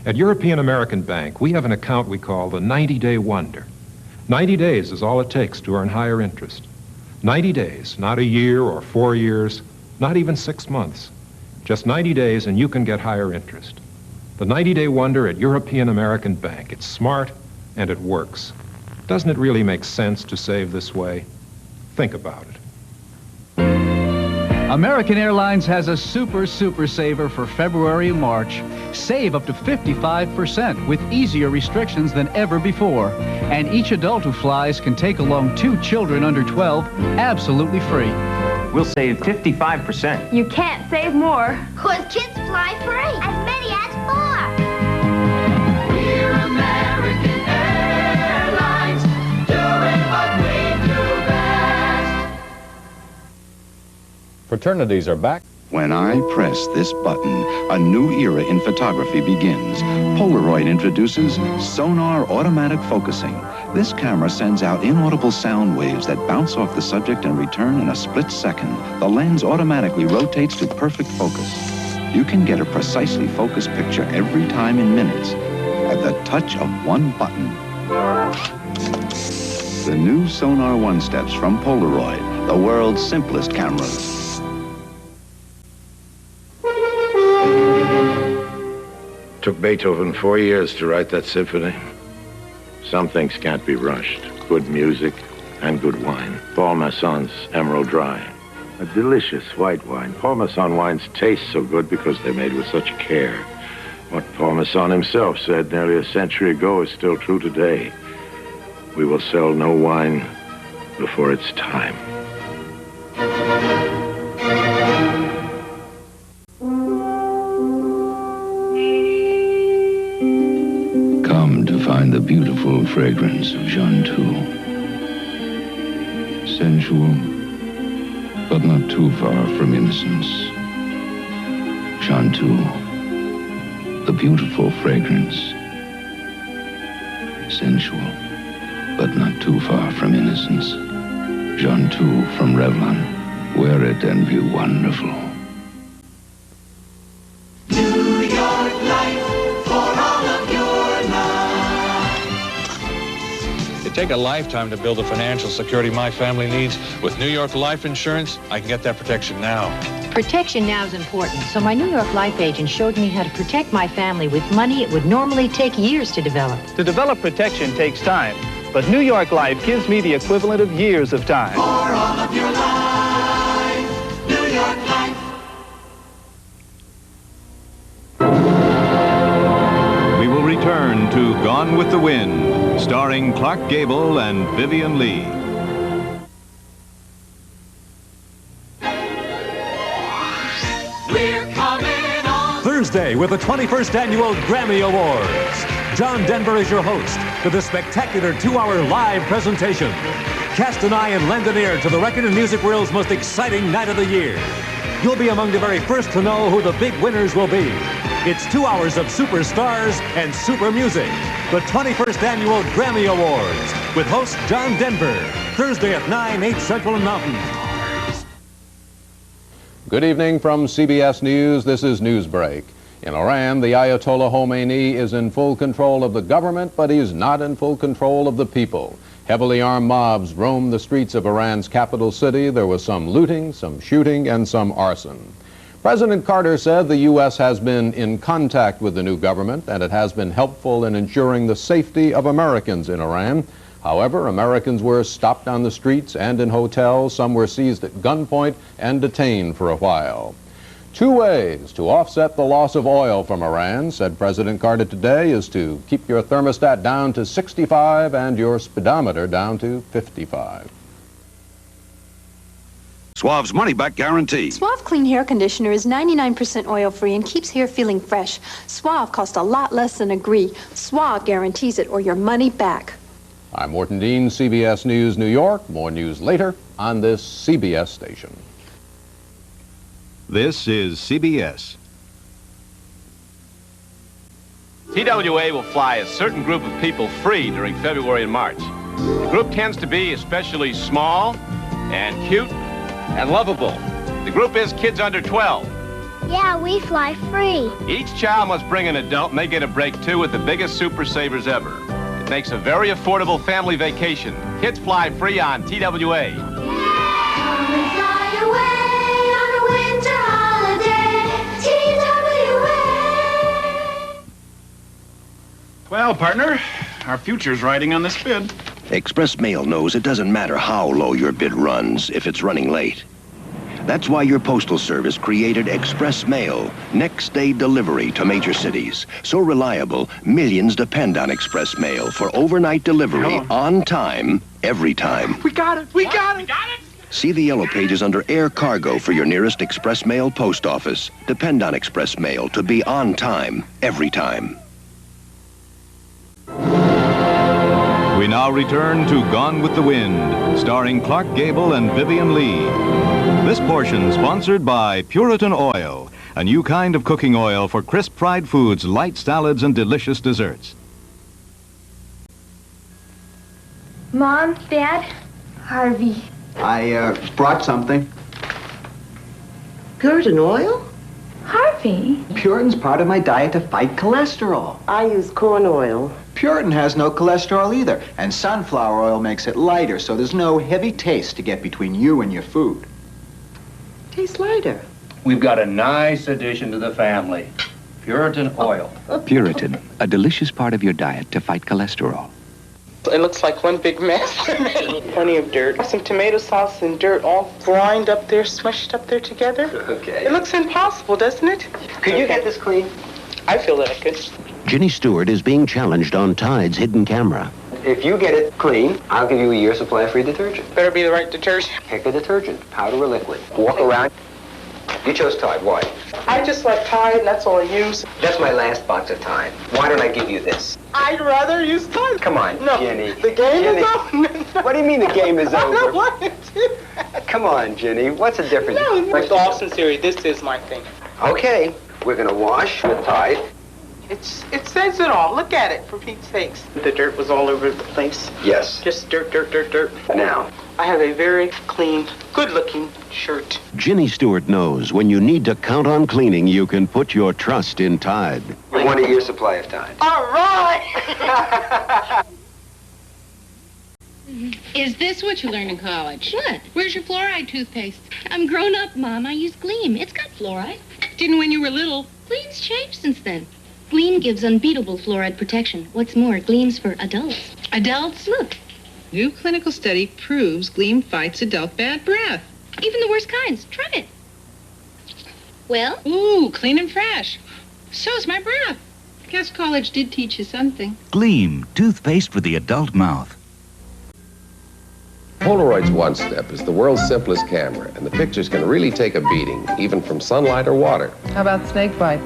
At European American Bank, we have an account we call the 90-Day Wonder. 90 days is all it takes to earn higher interest. 90 days, not a year or 4 years, not even 6 months. Just 90 days and you can get higher interest. The 90-Day Wonder at European American Bank. It's smart and it works. Doesn't it really make sense to save this way? Think about it. American Airlines has a super saver for February and March. Save up to 55% with easier restrictions than ever before. And each adult who flies can take along 2 children under 12 absolutely free. We'll save 55%. You can't save more. 'Cause kids fly free. As many as 4. We're American Airlines, doing what we do best. Fraternities are back. When I press this button, a new era in photography begins. Polaroid introduces Sonar Automatic Focusing. This camera sends out inaudible sound waves that bounce off the subject and return in a split second. The lens automatically rotates to perfect focus. You can get a precisely focused picture every time in minutes at the touch of one button. The new Sonar One Steps from Polaroid, the world's simplest cameras. Took Beethoven 4 years to write that symphony. Some things can't be rushed. Good music and good wine. Paul Masson's Emerald Dry. A delicious white wine. Paul Masson wines taste so good because they're made with such care. What Paul Masson himself said nearly a century ago is still true today. We will sell no wine before it's time. Find the beautiful fragrance of Jean II. Sensual, but not too far from innocence. Jean II, the beautiful fragrance. Sensual, but not too far from innocence. Jean II from Revlon. Wear it and be wonderful. New York life for all of your life. It take a lifetime to build the financial security my family needs. With New York Life Insurance, I can get that protection now. Protection now is important, so my New York Life agent showed me how to protect my family with money it would normally take years to develop. To develop protection takes time, but New York Life gives me the equivalent of years of time. For all of your life, New York Life. We will return to Gone with the Wind, starring Clark Gable and Vivian Lee. We're coming on Thursday with the 21st Annual Grammy Awards. John Denver is your host with a spectacular 2-hour live presentation. Cast an eye and lend an ear to the record and music world's most exciting night of the year. You'll be among the very first to know who the big winners will be. It's 2 hours of superstars and super music. The 21st Annual Grammy Awards with host John Denver. Thursday at 9, 8 Central and Mountain. Good evening from CBS News. This is Newsbreak. In Iran, the Ayatollah Khomeini is in full control of the government, but he's not in full control of the people. Heavily armed mobs roamed the streets of Iran's capital city. There was some looting, some shooting, and some arson. President Carter said the U.S. has been in contact with the new government, and it has been helpful in ensuring the safety of Americans in Iran. However, Americans were stopped on the streets and in hotels. Some were seized at gunpoint and detained for a while. Two ways to offset the loss of oil from Iran, said President Carter today, is to keep your thermostat down to 65 and your speedometer down to 55. Suave's money-back guarantee. Suave Clean Hair Conditioner is 99% oil-free and keeps hair feeling fresh. Suave costs a lot less than a Gree. Suave guarantees it or your money back. I'm Morton Dean, CBS News, New York. More news later on this CBS station. This is CBS. TWA will fly a certain group of people free during February and March. The group tends to be especially small and cute and lovable. The group is kids under 12. Yeah, we fly free. Each child must bring an adult and they get a break too with the biggest super savers ever. It makes a very affordable family vacation. Kids fly free on TWA. Come and fly away on a winter holiday, TWA. Well, partner, our future's riding on this bid. Express Mail knows it doesn't matter how low your bid runs if it's running late. That's why your postal service created Express Mail, next-day delivery to major cities. So reliable, millions depend on Express Mail for overnight delivery on time, every time. We got it! We got it! See the yellow pages under Air Cargo for your nearest Express Mail post office. Depend on Express Mail to be on time, every time. We now return to Gone with the Wind, starring Clark Gable and Vivian Lee. This portion sponsored by Puritan Oil, a new kind of cooking oil for crisp fried foods, light salads, and delicious desserts. Mom, Dad, Harvey. I brought something. Puritan oil? Harvey? Puritan's part of my diet to fight cholesterol. I use corn oil. Puritan has no cholesterol either, and sunflower oil makes it lighter, so there's no heavy taste to get between you and your food. Tastes lighter. We've got a nice addition to the family. Puritan oil. Puritan, a delicious part of your diet to fight cholesterol. It looks like one big mess. Plenty of dirt. Some tomato sauce and dirt all grind up there, smushed up there together. Okay. It looks impossible, doesn't it? Could you get this clean? I feel that I could. Ginny Stewart is being challenged on Tide's hidden camera. If you get it clean, I'll give you a year's supply of free detergent. Better be the right detergent. Pick a detergent, powder or liquid. Walk around. You chose Tide. Why? I just like Tide, and that's all I use. That's my last box of Tide. Why don't I give you this? I'd rather use Tide. Come on, no, Ginny. The game is over. What do you mean the game is I over? don't want to do that. Come on, Ginny. What's the difference? No, with all sincerity, this is my thing. Okay, we're gonna wash with Tide. It says it all. Look at it, for Pete's sakes. The dirt was all over the place. Yes. Just dirt, dirt, dirt, dirt. Now. I have a very clean, good-looking shirt. Ginny Stewart knows when you need to count on cleaning, you can put your trust in Tide. We want a year's supply of Tide. All right! Is this what you learned in college? What? Where's your fluoride toothpaste? I'm grown up, Mom. I use Gleam. It's got fluoride. Didn't when you were little. Gleam's changed since then. Gleam gives unbeatable fluoride protection. What's more, Gleam's for adults. Adults? Look. New clinical study proves Gleam fights adult bad breath. Even the worst kinds. Try it. Well? Ooh, clean and fresh. So's my breath. Guess college did teach you something. Gleam, toothpaste for the adult mouth. Polaroid's One Step is the world's simplest camera, and the pictures can really take a beating, even from sunlight or water. How about snake bite?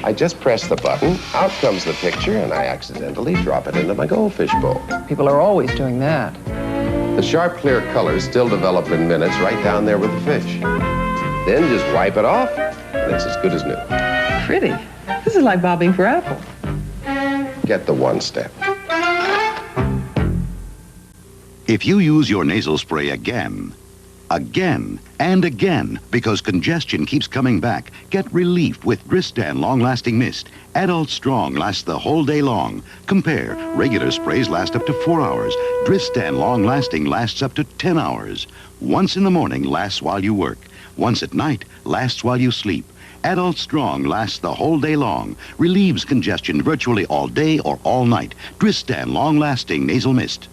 I just press the button, out comes the picture, and I accidentally drop it into my goldfish bowl. People are always doing that. The sharp, clear colors still develop in minutes right down there with the fish. Then just wipe it off, and it's as good as new. Pretty. This is like bobbing for apple. Get the One Step. If you use your nasal spray again, and again, because congestion keeps coming back, get relief with Dristan Long-Lasting Mist. Adult Strong lasts the whole day long. Compare. Regular sprays last up to 4 hours. Dristan Long-Lasting lasts up to 10 hours. Once in the morning lasts while you work. Once at night lasts while you sleep. Adult Strong lasts the whole day long. Relieves congestion virtually all day or all night. Dristan Long-Lasting Nasal Mist.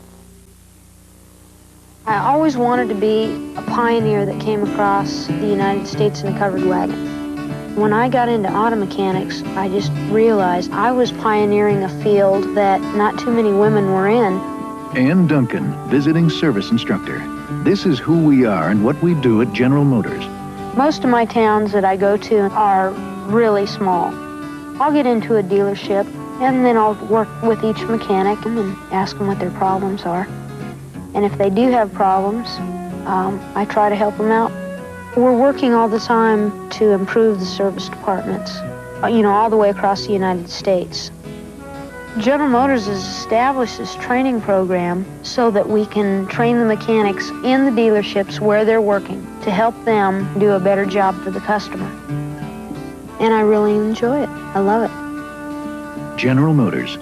I always wanted to be a pioneer that came across the United States in a covered wagon. When I got into auto mechanics, I just realized I was pioneering a field that not too many women were in. Ann Duncan, visiting service instructor. This is who we are and what we do at General Motors. Most of my towns that I go to are really small. I'll get into a dealership, and then I'll work with each mechanic and then ask them what their problems are. And if they do have problems, I try to help them out. We're working all the time to improve the service departments, all the way across the United States. General Motors has established this training program so that we can train the mechanics in the dealerships where they're working to help them do a better job for the customer. And I really enjoy it. I love it. General Motors.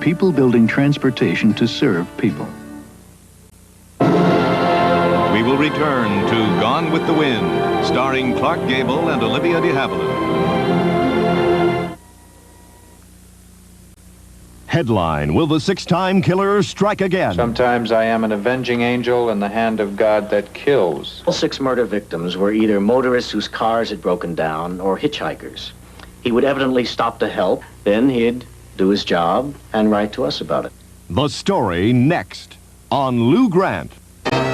People building transportation to serve people. We will return to Gone with the Wind, starring Clark Gable and Olivia de Havilland. Headline, will the six-time killer strike again? Sometimes I am an avenging angel in the hand of God that kills. All 6 murder victims were either motorists whose cars had broken down or hitchhikers. He would evidently stop to help, then he'd do his job and write to us about it. The story next on Lou Grant.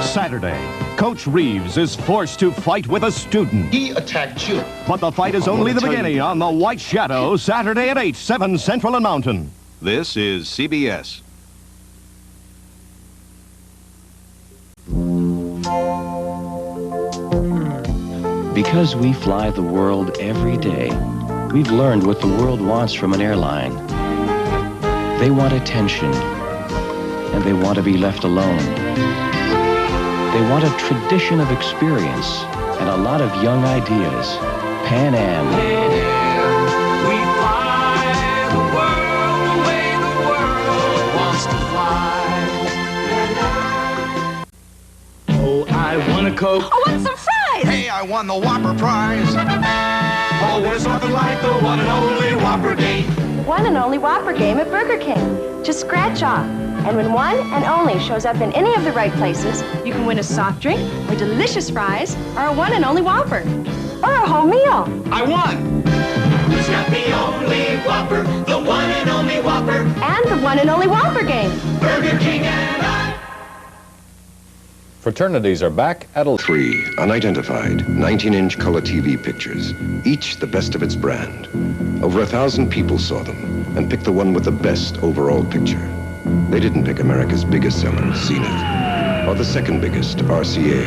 Saturday, Coach Reeves is forced to fight with a student. He attacked you. But the fight is only the beginning on The White Shadow, Saturday at 8, 7 Central and Mountain. This is CBS. Because we fly the world every day, we've learned what the world wants from an airline. They want attention, and they want to be left alone. They want a tradition of experience and a lot of young ideas. Pan Am. We fly the world the way the world wants to fly. Oh, I want a Coke. I want some fries. Hey, I won the Whopper prize. Oh, there's nothing like the one and only Whopper game. One and only Whopper game at Burger King. Just scratch off. And when one and only shows up in any of the right places, you can win a soft drink, or delicious fries, or a one and only Whopper, or a whole meal. I won! Who's got the only Whopper, the one and only Whopper, and the one and only Whopper game. Burger King and I. Fraternities are back at 3 unidentified 19-inch color TV pictures, each the best of its brand. Over 1,000 people saw them and picked the one with the best overall picture. They didn't pick America's biggest seller, CNET, or the second biggest, RCA.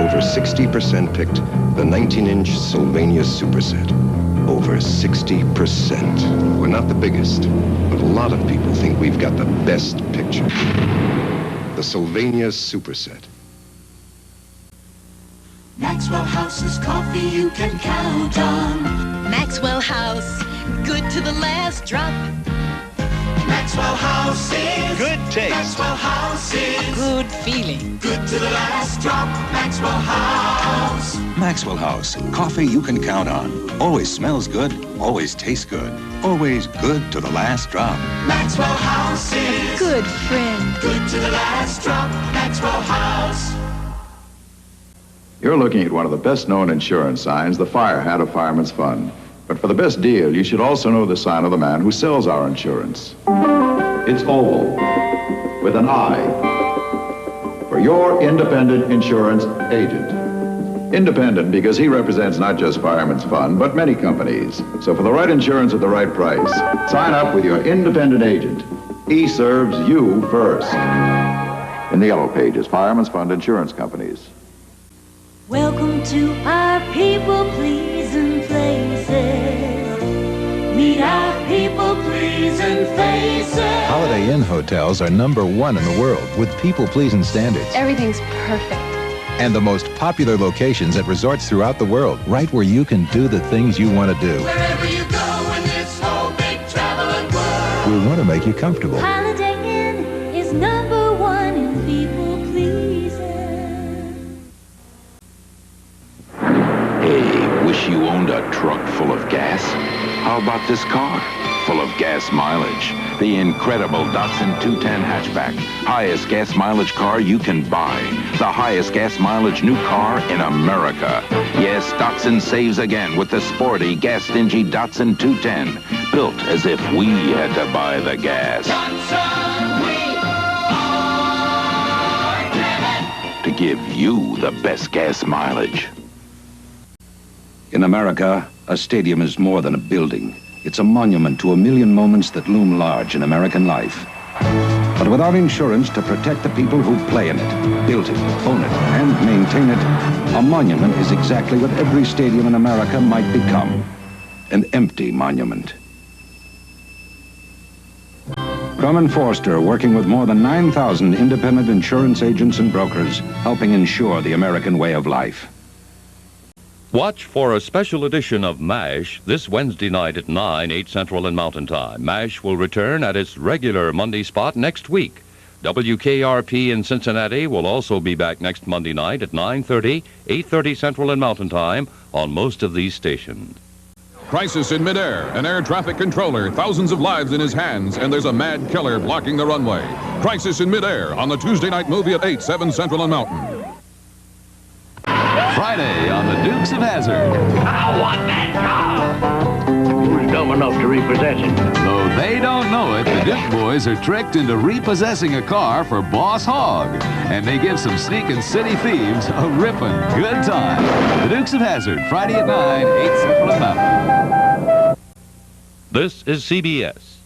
Over 60% picked the 19-inch Sylvania Superset. Over 60%. We're not the biggest, but a lot of people think we've got the best picture. The Sylvania Superset. Maxwell House's coffee you can count on. Maxwell House, good to the last drop. Maxwell House is good taste. Maxwell House is Good feeling. good to the last drop. Maxwell House. Maxwell House, coffee you can count on. Always smells good, always tastes good, always good to the last drop. Maxwell House is Good friend. good to the last drop. Maxwell House. You're looking at one of the best-known insurance signs, the fire hat of Fireman's Fund. But for the best deal, you should also know the sign of the man who sells our insurance. It's oval, with an I, for your independent insurance agent. Independent because he represents not just Fireman's Fund, but many companies. So for the right insurance at the right price, sign up with your independent agent. He serves you first. In the yellow pages, Fireman's Fund Insurance Companies. Welcome to our people-pleasing places. Meet our people-pleasing faces. Holiday Inn hotels are #1 in the world with people-pleasing standards. Everything's perfect. And the most popular locations at resorts throughout the world, right where you can do the things you want to do. Wherever you go in this whole big traveling world. We want to make you comfortable. Holiday Inn is #1 in people-pleasing. Hey, wish you owned a truck full of gas? How about this car? full of gas mileage. The incredible Datsun 210 hatchback. Highest gas mileage car you can buy. The highest gas mileage new car in America. Yes, Datsun saves again with the sporty, gas-stingy Datsun 210. Built as if we had to buy the gas. To give you the best gas mileage. In America, a stadium is more than a building. It's a monument to a million moments that loom large in American life. But without insurance to protect the people who play in it, built it, own it, and maintain it, a monument is exactly what every stadium in America might become. An empty monument. Crum & Forster, working with more than 9,000 independent insurance agents and brokers, helping insure the American way of life. Watch for a special edition of MASH this Wednesday night at 9, 8 Central and Mountain Time. MASH will return at its regular Monday spot next week. WKRP in Cincinnati will also be back next Monday night at 9:30, 8:30 Central and Mountain Time on most of these stations. Crisis in midair. An air traffic controller, thousands of lives in his hands, and there's a mad killer blocking the runway. Crisis in midair on the Tuesday night movie at 8, 7 Central and Mountain. Friday on the Dukes of Hazzard. I want that car! Who's dumb enough to repossess it? Though they don't know it, the Duke boys are tricked into repossessing a car for Boss Hogg. And they give some sneaking city thieves a ripping good time. The Dukes of Hazzard, Friday at 9, 8 Central and Mountain. This is CBS.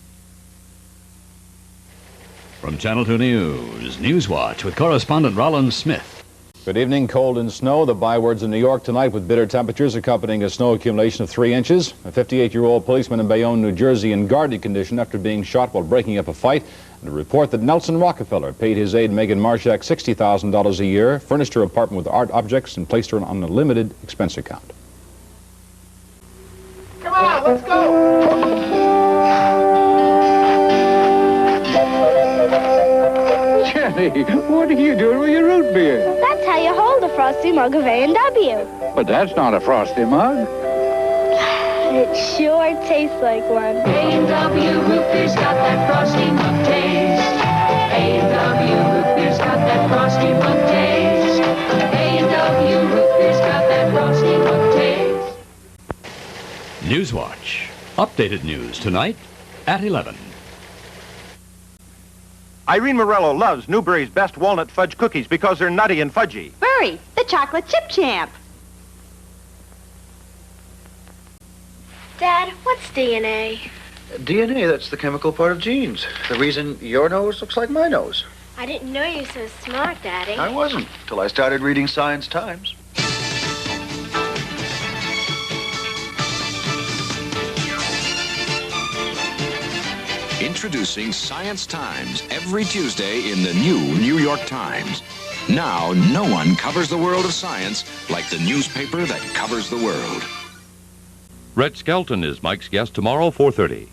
From Channel 2 News, Newswatch with correspondent Rollins Smith. Good evening. Cold and snow, the bywords in New York tonight with bitter temperatures accompanying a snow accumulation of 3 inches. A 58-year-old policeman in Bayonne, New Jersey in guarded condition after being shot while breaking up a fight. And a report that Nelson Rockefeller paid his aide Megan Marshak $60,000 a year, furnished her apartment with art objects, and placed her on a limited expense account. Come on, let's go! Jenny, what are you doing with your root beer? That's how you hold a frosty mug of A&W. But that's not a frosty mug. It sure tastes like one. A&W root beer's got that frosty mug taste. A&W root beer's got that frosty mug taste. A&W root beer's got that frosty mug taste. Newswatch. Updated news tonight at 11. Irene Morello loves Newberry's best walnut fudge cookies because they're nutty and fudgy. Burry, the chocolate chip champ. Dad, what's DNA? DNA, that's the chemical part of genes. The reason your nose looks like my nose. I didn't know you were so smart, Daddy. I wasn't, till I started reading Science Times. Introducing Science Times every Tuesday in the new New York Times. Now, no one covers the world of science like the newspaper that covers the world. Red Skelton is Mike's guest tomorrow, 4:30.